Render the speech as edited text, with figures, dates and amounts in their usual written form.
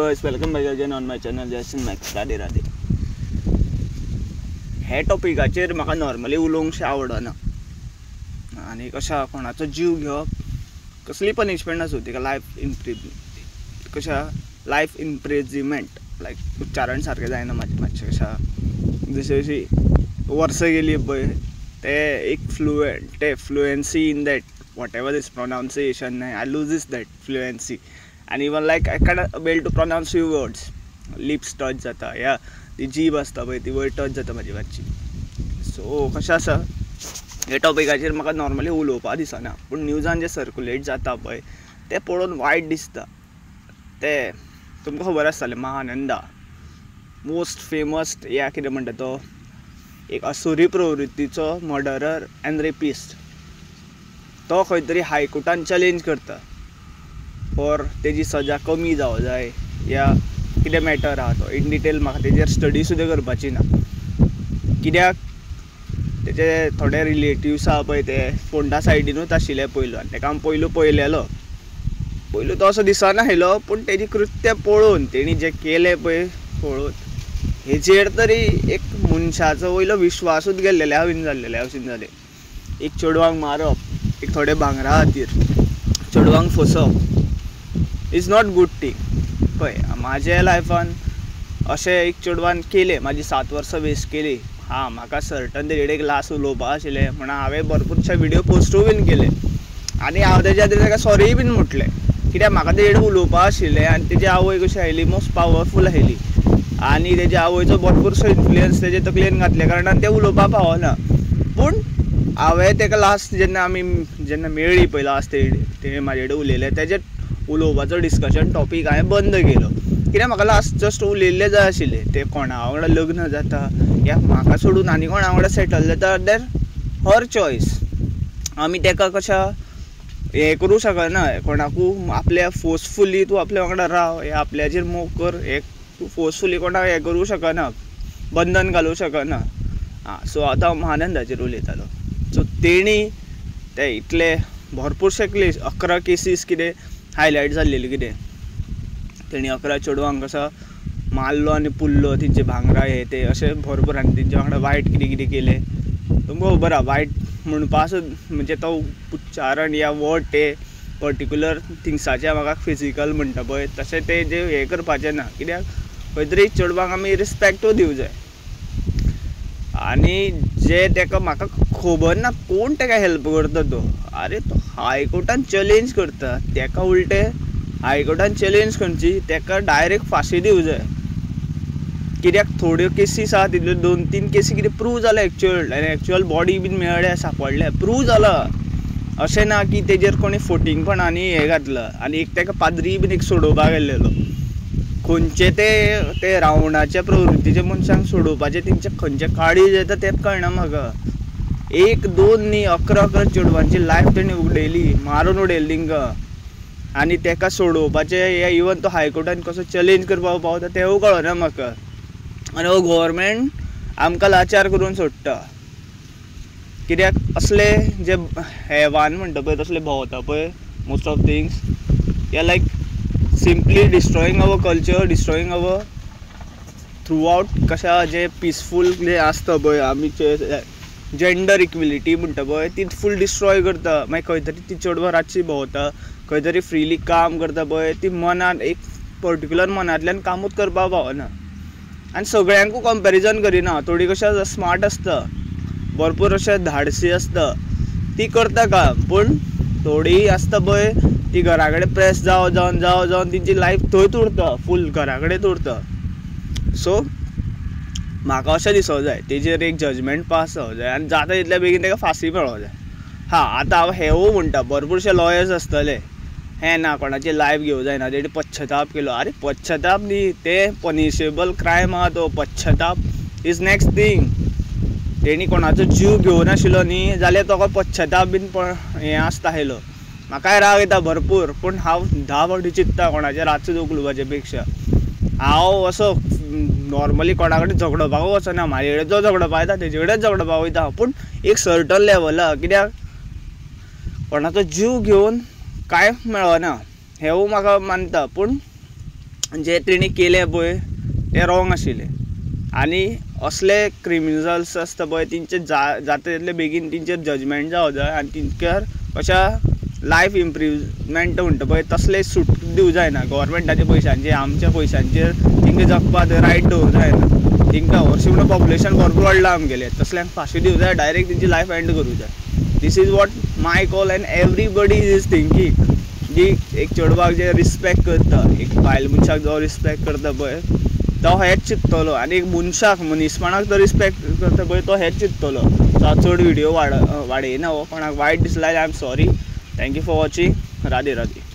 Welcome back again on my channel Jason max. Radhe Radhe. हे टॉपिकाचेर म्हाका normally उलोवंकशें आवडना आनी कशा कोणाचो जीव घेवप कसली पनिशमेंट आसूं तिका लायफ इम्प्रिजमेंट लायक उच्चारण सारकें जायना मातशें कशा जशी जशी वर्सां गेली पळय ते एक fluency in that whatever this pronunciation I loses that fluency and even like I cannot able to pronounce few words. Lips touch जाता या ती जीभ आसता पळय ती वयर टच जाता म्हाजी मातशी. सो कशें आसा हे टॉपिकाचेर म्हाका नॉर्मली उलोवपा दिसना पूण न्यूजान जे सर्क्युलेट जाता पळय ते पळोवन वायट दिसता. ते तुमकां खबर आसतलें महानंदा मोस्ट फेमस या कितें म्हणटा तो एक असुरी प्रवृत्तीचो मर्डरर एंड रेपिस्ट. तो खंय तरी हायकोर्टान चॅलेंज करता फॉर तेजी सजा कमी जावं जाय या कितें मॅटर आहा तो इन डिटेल म्हाका तेजेर स्टडी सुद्दां करपाची ना. कित्याक तेजे थोडे रिलेटिव्स आहा पळय ते फोंडा सायडीनूच आशिल्ले पयलू आनी ताका हांवें पयलू तो असो दिसना आयलो पूण तेजी कृत्य पळोवन तेणी जें केलें पळय पळोवन हेजेर तरी एक मनशाचो वयलो विश्वासूच गेल्लेले हांवें जाल्लेले अशें जालें. एक चेडवांक मारप एक थोडे भांगरा खातीर चेडवांक फसप इज नॉट गूड थिंग. पळय म्हाज्या लायफान अशें एक चेडवान केलें म्हाजी 7 वर्सां वेस्ट केली. म्हाका सर्टन तेजेडेक लास्ट उलोवपा आशिल्लें म्हणून हांवें भरपूरशे व्हिडियो पोस्टूय बीन केले आनी हांव तेज्या खातीर ताका सॉरीय बीन म्हटलें कित्याक म्हाका तेजेडेक उलोवपा आशिल्लें आनी तेजी आवय कशी आयली मोस्ट पावरफूल आयली आनी तेज्या आवयचो भरपूरसो इन्फ्लुयन्स तेजे तकलेन घातल्या कारणान तें उलोवपा पावना. पूण हांवें ताका लास्ट जेन्ना मेळ्ळी पळय लास्ट तेणें म्हाजे कडेन उलयलें तेजेर उलोवपाचो डिस्कशन टॉपीक हांवें बंद केलो कित्याक म्हाका लास्ट जस्ट उलयल्लें जाय आशिल्लें. तें कोणा वांगडा लग्न जाता या म्हाका सोडून आनी कोणा वांगडा सेटल जाता दॅट हर चॉयस. आमी ताका कशा हें करूं शकना कोणाकू आपल्या फोर्सफुली तूं आपल्या वांगडा राव या आपल्याचेर मोग कर हें तूं फोर्सफुली कोणाक हें करूं शकना बंधन घालूं शकना. सो आतां हांव महानंदाचेर उलयतालो. सो तेणी ते इतले भरपूरशे 11 केसीस कितें हायलायट जाल्लेली कितें तेणी 11 चेडवांक कसो मारलो आनी पुल्लो तेंचे भांगरा हे ते अशें भरपूर आनी तेंच्या वांगडा वायट कितें कितें केलें तुमकां खबर आहा. वायट म्हणपा म्हणजे तो उच्चारण या वर्ड ते पर्टिक्युलर थिंग्साचे म्हाका फिजिकल म्हणटा पळय तशें ते जे हें करपाचें ना कित्याक खंय तरी चेडवांक आमी रिस्पेक्टूय दिवं जाय. आनी जे ताका म्हाका खबर ना कोण ताका हेल्प करता तो तो हायकोर्टान चॅलेंज करता ताका उलटे हायकोर्टान चॅलेंज करची ताका डायरेक्ट फाशी दिवं जाय. कित्याक थोड्यो केसीस आहा तितल्यो 2-3 केसी कितें प्रूव जाला एक्चुअल बॉडी बीन मेळ्ळ्या सांपडल्या प्रूव जाला. अशें ना की तेजेर कोणी फोटिंगपणांनी हें घातलां आनी एक ताका पाद्री बीन एक सोडोवपाक गेल्लेलो खंयचे ते रावणाच्या प्रवृत्तीच्या मनशांक सोडोवपाचे तेंचे खंयचे काळीज येता तेंच कळना म्हाका. 1-2 न्ही 11 चेडवांची लायफ तेणी उडयली मारून उडयली तेंकां आनी ताका सोडोवपाचें इवन तो हायकोर्टान कसो चॅलेंज करपाक पावता तेंवूय कळना म्हाका. आनी हो गव्हर्मेंट आमकां लाचार करून सोडटा कित्याक असले जे हैवान म्हणटा पळय तसले भोंवता पळय मोस्ट ऑफ थिंग्स या like simply destroying our culture destroying our throughout कशा जे पिसफूल जे आसता पळय आमी जेंडर इक्विलिटी म्हणटा पळय ती फूल डिस्ट्रॉय करता. मागीर खंय तरी ती चेडवां रातची भोंवता खंय तरी फ्रिली काम करता पळय ती मनान एक पर्टिक्युलर मनांतल्यान कामूच करपाक पावना. आनी सगळ्यांकूय कंपेरिजन करिना. थोडी कशें स्मार्ट आसता भरपूर अशें धाडसी आसता ती करता काम पूण थोडी आसता पळय ती घरा कडेन प्रेस जावन तिची लायफ थंयच उरता फूल घरा कडेन उरता. सो म्हाका अशें दिसों जाय तेजेर एक जजमेंट पास जावं जाय आनी जाता तितल्या बेगीन ताका फाशी मेळों जाय. आतां हांव हेंवूय म्हणटा भरपूरशे लॉयर्स आसतले हें ना कोणाची लायफ घेवं जायना तेणी पश्चाताप केलो. पश्चाताप न्ही तें पनिशेबल क्रायम आहा तो. पश्चाताप इज नेक्स्ट थिंग. तेणी कोणाचो जीव घेवनाशिल्लो न्ही जाल्यार ताका पश्चाताप बीन हें आसता आयलो. म्हाकाय राग येता भरपूर पूण हांव 10 फावटी चिंत्ता कोणाचेर रातचो उखलुपाचे पेक्षा हांव असो नॉर्मली कोणा कडेन झगडोवपाक वचना. म्हाजे कडेन जो झगडोवपा येता तेजे कडेन झगडोवपाक वयता पूण एक सर्टन लेवला कित्याक कोणाचो जीव घेवन कांय मेळना हेंवूय म्हाका मानता. पूण जे तेणी केलें पळय तें रॉंग आशिल्लें आनी असले क्रिमिनल्स आसता पळय तेंचे जाता तितले बेगीन तेंचेर जजमेंट जावं जाय आनी तेंचेर कशा लायफ इम्प्रुवमेंट म्हणटा पळय तसले सूट दिवं जायना गव्हर्मेंटाच्या पैशांचेर आमच्या पैशांचेर तेंकां जगपाक रायट दवरूंक जायना तेंकां हरशीं म्हणून पॉप्युलेशन भरपूर वाडलां आमगेलें तसल्यांक फाशी दिवं जाय डायरेक्ट तेंची लायफ एंड करूंक जाय this is what my call and everybody is thinking जी एक चेडवाक जे रिस्पेक्ट करता एक बायल मनशाक जो रिस्पेक्ट करता पळय तो हेच चिंततलो आनी एक मनशाक मनीसपणाक तो रिस्पेक्ट करता पळय तो हेच चिंततलो सो हांव चड व्हिडियो वाडयना हो कोणाक वायट दिसला जाल्यार I am sorry thank you for watching Radhe Radhe